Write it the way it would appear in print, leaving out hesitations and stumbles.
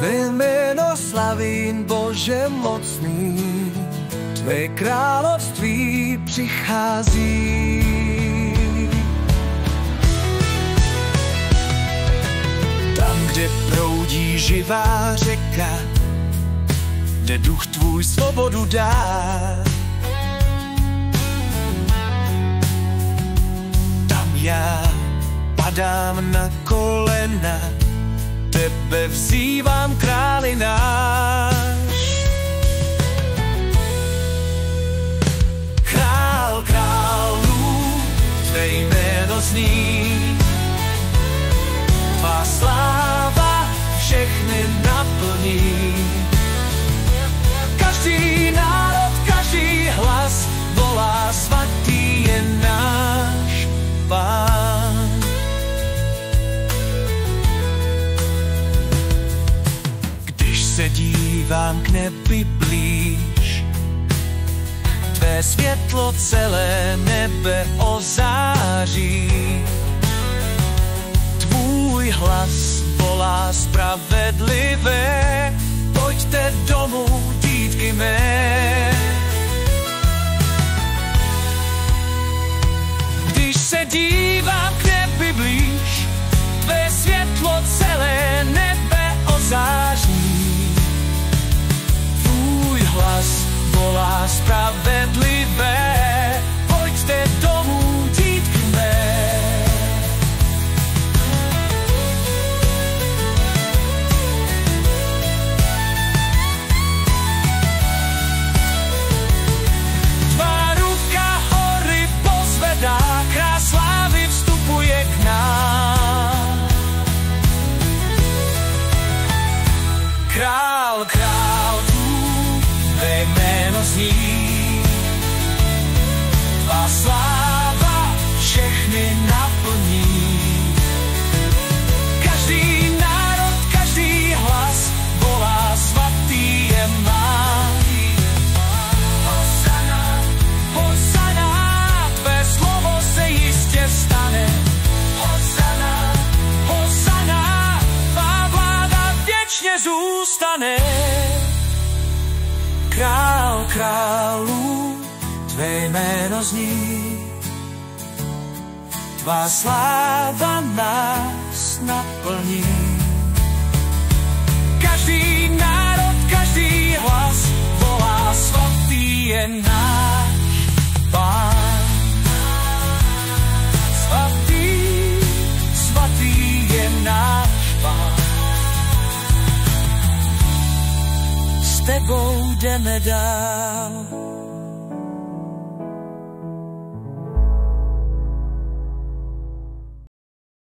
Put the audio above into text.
Tvé jméno slavím, Bože mocný, Tvé království přichází. Tam, kde proudí živá řeka, kde duch tvůj svobodu dá, tam já padám na kolena, tebe vzývám, králi náš. Král králů, tvé jméno zní, tvá sláva všechny naplní. Každý národ, každý hlas volá, svatý je náš Pán. Když se dívám k nebi blíž, tvé světlo celé nebe ozáří. Tvůj hlas volá spravedlivé, pojďte domů, dítky mé. Když se dívám k nebi blíž, tvé světlo celé nebe ozáří. Tvůj hlas volá spravedlivé, pojďte domů, dítky mé. Tvá ruka hory pozvedá, král slávy vstupuje k nám. Král kráľů, tvé jméno zní, tvá sláva všechny naplní. Každý národ, každý hlas volá, svatý je náš. Hosana, hosana, tvé slovo se jistě stane. Hosana, hosana, tvá vláda věčně zůstane. Král králů, tvé jméno zní, tvá sláva nás naplní. Každý národ, každý hlas volá, svatý je náš Pán. Svatý, svatý je náš Pán. S tebou jdeme dál.